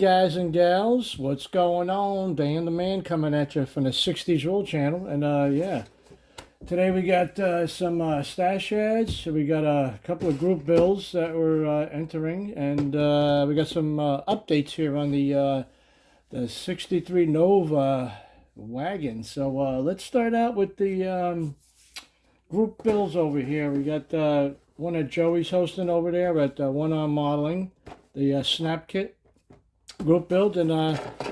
guys and gals, what's going on? Dan the Man coming at you from the 60s Rule Channel. And yeah, today we got some stash ads. So we got a couple of group bills that we're entering. And we got some updates here on the 63 Nova wagon. So let's start out with the group bills over here. We got one that Joey's hosting over there at One Arm Modeling, the Snap Kit group build, and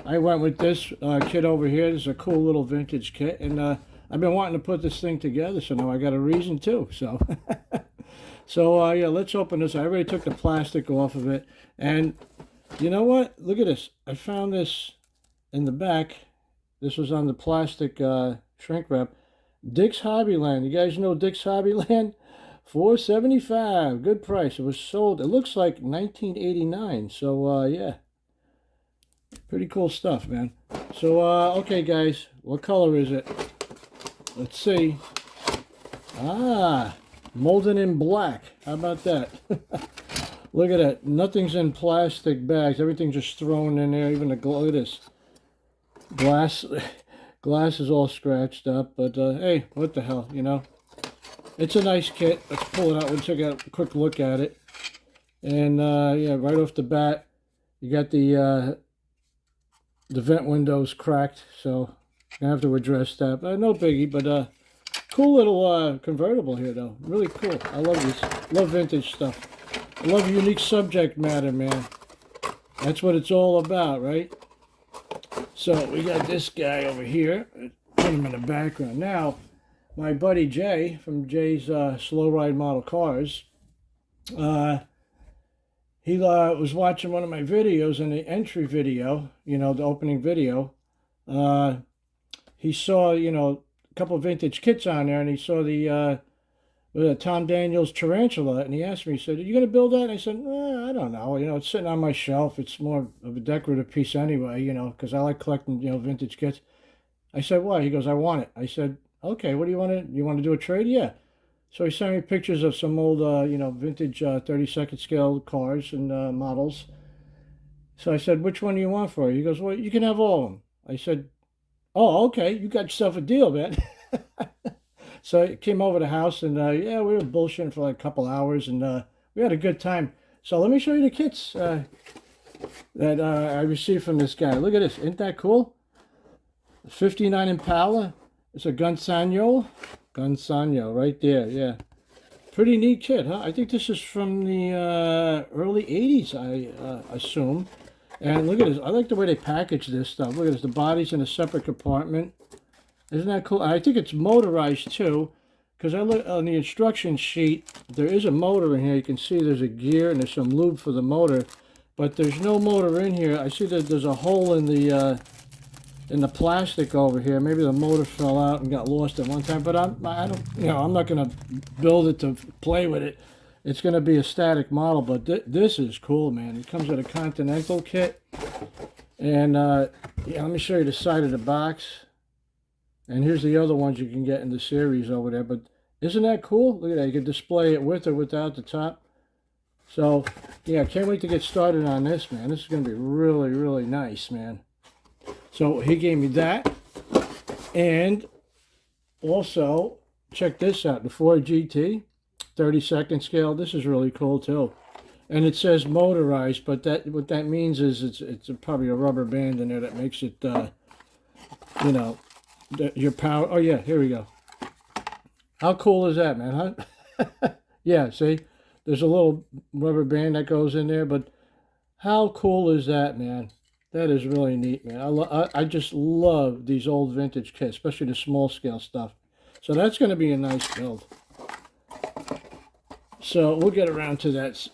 I went with this kit over here. This is a cool little vintage kit, and I've been wanting to put this thing together, so now I got a reason to. So, so yeah, let's open this. I already took the plastic off of it, and you know what? Look at this. I found this in the back. This was on the plastic shrink wrap. Dick's Hobbyland. You guys know Dick's Hobbyland? $4.75. Good price. It was sold. It looks like 1989. So yeah. Pretty cool stuff, man. So, okay, guys. What color is it? Let's see. Ah, molded in black. How about that? Look at that. Nothing's in plastic bags. Everything's just thrown in there. Even the look at this. Glass is all scratched up. But, hey, what the hell, you know? It's a nice kit. Let's pull it out. We'll take a quick look at it. And, yeah, right off the bat, you got the vent window's cracked, so I have to address that. But no biggie, but cool little convertible here, though. Really cool. I love this. Love vintage stuff. I love unique subject matter, man. That's what it's all about, right? So we got this guy over here. Put him in the background. Now, my buddy Jay from Jay's Slow Ride Model Cars, he was watching one of my videos, in the entry video, you know, the opening video. He saw, you know, a couple of vintage kits on there, and he saw the Tom Daniels Tarantula, and he asked me, he said, "Are you going to build that?" And I said, I don't know. You know, it's sitting on my shelf. It's more of a decorative piece anyway, you know, because I like collecting, you know, vintage kits. I said, "Why?" He goes, "I want it." I said, "Okay, what do you want to, you want to do a trade?" "Yeah." So he sent me pictures of some old, you know, vintage 32nd scale cars and models. So I said, "Which one do you want for it?" He goes, "Well, you can have all of them." I said, "Oh, okay, you got yourself a deal, man." So I came over to the house, and yeah, we were bullshitting for like a couple hours, and we had a good time. So let me show you the kits that I received from this guy. Look at this. Isn't that cool? 59 Impala. It's a Gunsanyo. Gunsanyo right there, yeah. Pretty neat kit, huh? I think this is from the early 80s, I assume. And look at this. I like the way they package this stuff. Look at this. The body's in a separate compartment. Isn't that cool? I think it's motorized, too, because I look on the instruction sheet. There is a motor in here. You can see there's a gear and there's some lube for the motor. But there's no motor in here. I see that there's a hole in the plastic over here. Maybe the motor fell out and got lost at one time, but I don't, you know, I'm not going to build it to play with it. It's going to be a static model, but this is cool, man. It comes with a Continental kit, and yeah, let me show you the side of the box. And here's the other ones you can get in the series over there, but isn't that cool? Look at that. You can display it with or without the top. So, yeah, can't wait to get started on this, man. This is going to be really, really nice, man. So he gave me that, and also check this out, the Ford GT 32nd scale. This is really cool too, and it says motorized, but that what that means is it's probably a rubber band in there that makes it you know, your power. Oh yeah, here we go. How cool is that, man? Huh? Yeah, see, there's a little rubber band that goes in there, but how cool is that, man? That is really neat, man. I just love these old vintage kits, especially the small scale stuff. So that's going to be a nice build. So we'll get around to that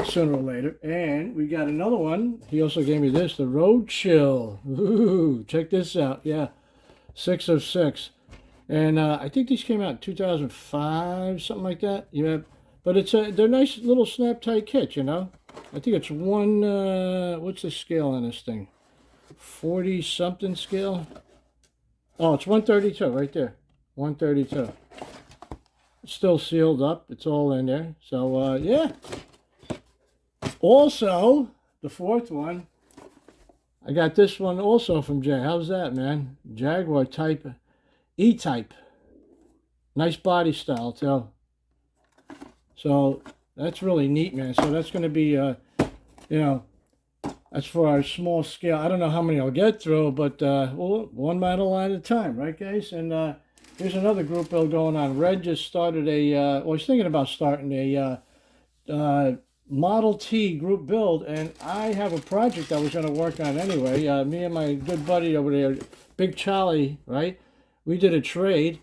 sooner or later. And we got another one. He also gave me this, the Road Chill. Ooh, check this out. Yeah, 6 of 6. And I think these came out in 2005, something like that. Yeah, but they're nice little snap tight kits, you know. I think it's one, what's the scale on this thing? 40 something scale? Oh, it's 132 right there. 132. It's still sealed up. It's all in there. So, yeah. Also, the fourth one, I got this one also from Jay. How's that, man? Jaguar type, E-type. Nice body style too. So that's really neat, man. So that's going to be, you know, that's for our small scale. I don't know how many I'll get through, but well, one model at a time, right, guys? And here's another group build going on. Red just started a, well, he's thinking about starting a Model T group build, and I have a project I was going to work on anyway. Me and my good buddy over there, Big Charlie, right? We did a trade,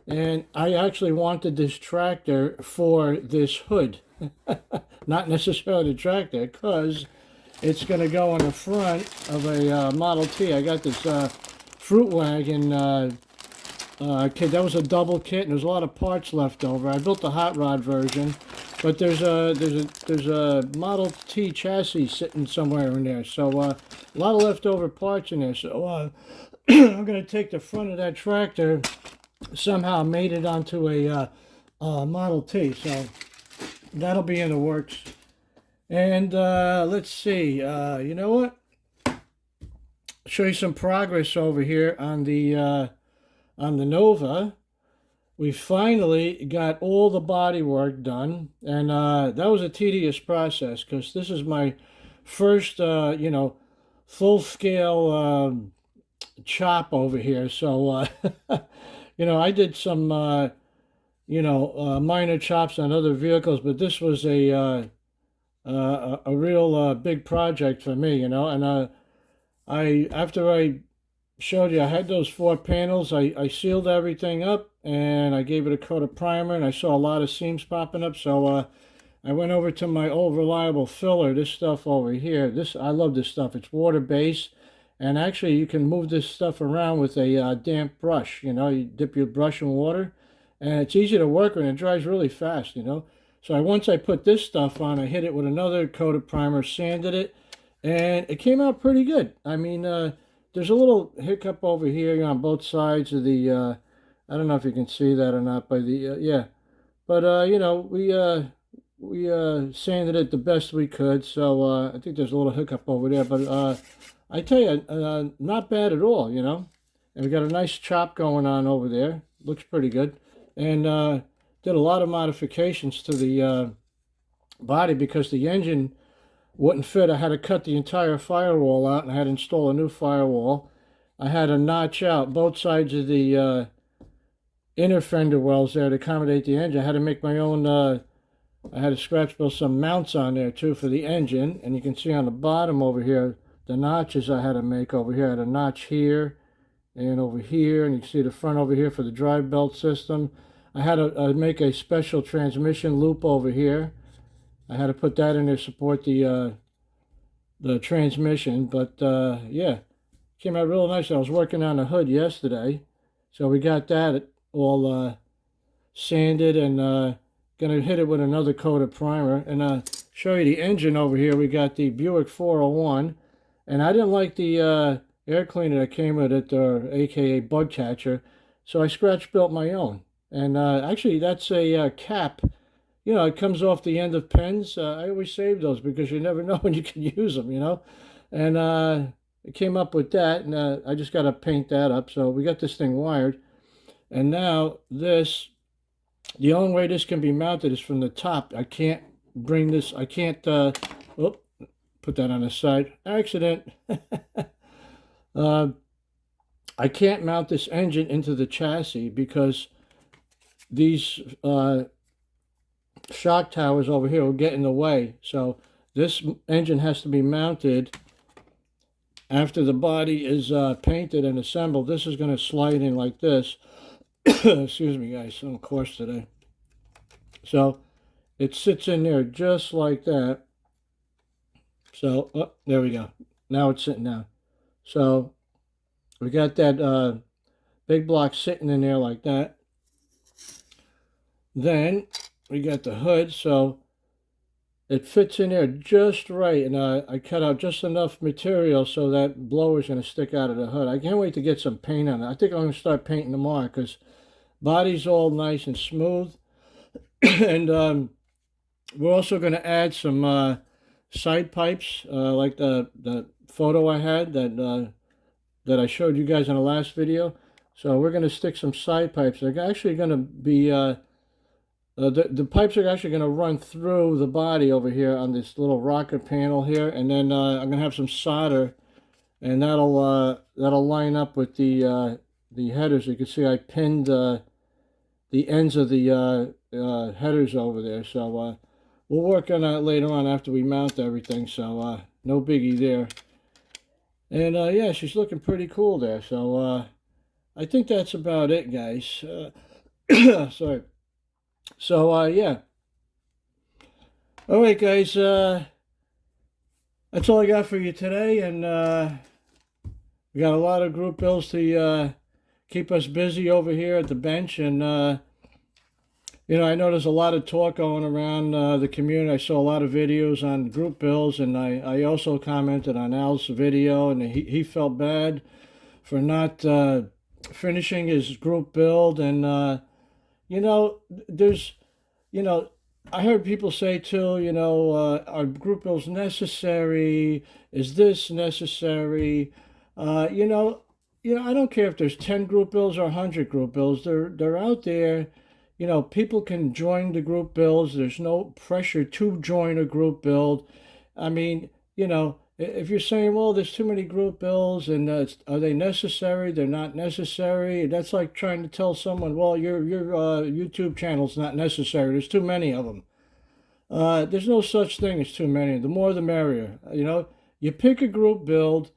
and I actually wanted this tractor for this hood. Not necessarily the tractor, because it's going to go on the front of a Model T. I got this Fruit Wagon kit. That was a double kit, and there's a lot of parts left over. I built the hot rod version, but there's a Model T chassis sitting somewhere in there. So a lot of leftover parts in there. So I'm going to take the front of that tractor, somehow made it onto a Model T. So that'll be in the works. And let's see, you know what? Show you some progress over here on the Nova. We finally got all the body work done, and that was a tedious process because this is my first, you know, full-scale chop over here. So, you know, I did some, you know, minor chops on other vehicles, but this was a real big project for me, you know. And after I showed you I had those 4 panels, I sealed everything up and I gave it a coat of primer, and I saw a lot of seams popping up. So I went over to my old reliable filler, this stuff over here. I love this stuff. It's water based, and actually you can move this stuff around with a damp brush. You know, you dip your brush in water, and it's easy to work with, and it dries really fast, you know. So once I put this stuff on, I hit it with another coat of primer, sanded it, and it came out pretty good. I mean, there's a little hiccup over here on both sides of the, I don't know if you can see that or not by the, yeah. But, you know, we sanded it the best we could, so I think there's a little hiccup over there. But I tell you, not bad at all, you know. And we got a nice chop going on over there. Looks pretty good. And did a lot of modifications to the body because the engine wouldn't fit. I had to cut the entire firewall out, and I had to install a new firewall. I had to notch out both sides of the inner fender wells there to accommodate the engine. I had to make my own, I had to scratch build some mounts on there too for the engine. And you can see on the bottom over here, the notches I had to make over here. I had a notch here and over here, and you can see the front over here for the drive belt system. I had to make a special transmission loop over here. I had to put that in there to support the transmission. But yeah, came out real nice. I was working on the hood yesterday, so we got that all sanded, and gonna hit it with another coat of primer. And show you the engine over here. We got the Buick 401, and I didn't like the air cleaner that came with it, or aka bug catcher, so I scratch built my own. And actually, that's a cap. You know, it comes off the end of pens. I always save those because you never know when you can use them, you know. And it came up with that, and I just got to paint that up. So we got this thing wired. And now this, the only way this can be mounted is from the top. I can't bring this, I can't, oh, put that on the side. Accident. I can't mount this engine into the chassis because these shock towers over here will get in the way. So this engine has to be mounted after the body is painted and assembled. This is going to slide in like this. Excuse me, guys, I'm coarse today. So it sits in there just like that. So oh, there we go. Now it's sitting down. So we got that big block sitting in there like that. Then we got the hood, so it fits in there just right, and I cut out just enough material so that blower's going to stick out of the hood. I can't wait to get some paint on it. I think I'm going to start painting tomorrow because body's all nice and smooth. And we're also going to add some side pipes, like the photo I had that I showed you guys in the last video. So we're going to stick some side pipes. They're actually going to be the pipes are actually going to run through the body over here on this little rocker panel here, and then I'm going to have some solder, and that'll line up with the headers. You can see I pinned the ends of the headers over there. So we'll work on that later on after we mount everything. So no biggie there. And yeah, she's looking pretty cool there. So I think that's about it, guys. Sorry. So yeah. All right, guys. That's all I got for you today, and we got a lot of group bills to keep us busy over here at the bench. And you know, I know there's a lot of talk going around the community. I saw a lot of videos on group bills, and I also commented on Al's video, and he felt bad for not finishing his group build. And you know, there's, you know, I heard people say too, you know, are group bills necessary? Is this necessary? You know, I don't care if there's 10 group bills or 100 group bills. They're out there. You know, people can join the group bills. There's no pressure to join a group build. I mean, you know, if you're saying, well, there's too many group bills and are they necessary? They're not necessary. That's like trying to tell someone, well, your YouTube channel's not necessary. There's too many of them. There's no such thing as too many. The more the merrier. You know, you pick a group build,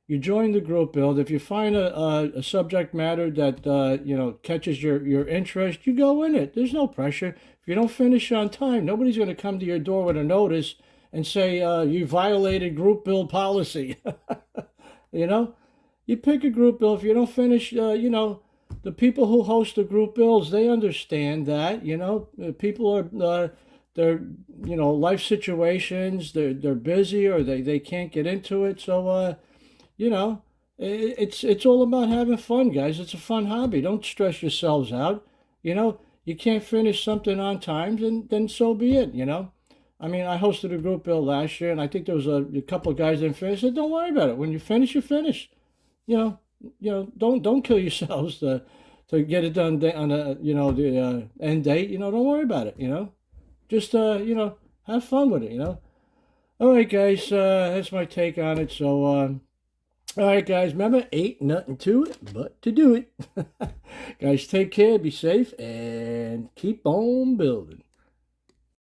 you join the group build. If you find a subject matter that you know, catches your interest, you go in it. There's no pressure. If you don't finish on time, nobody's going to come to your door with a notice and say you violated group build policy. You know, you pick a group build. If you don't finish, you know, the people who host the group builds, they understand that. You know, people are they're, you know, life situations. They're busy or they can't get into it. So you know, it's all about having fun, guys. It's a fun hobby. Don't stress yourselves out. You know, you can't finish something on time, then so be it. You know, I mean, I hosted a group build last year, and I think there was a couple of guys that didn't finish. I said, don't worry about it. When you finish, you finish. You know, don't kill yourselves to get it done on a, you know, the end date. You know, don't worry about it. You know, just you know, have fun with it. You know. All right, guys. That's my take on it. So. All right, guys, remember, ain't nothing to it but to do it. Guys, take care, be safe, and keep on building.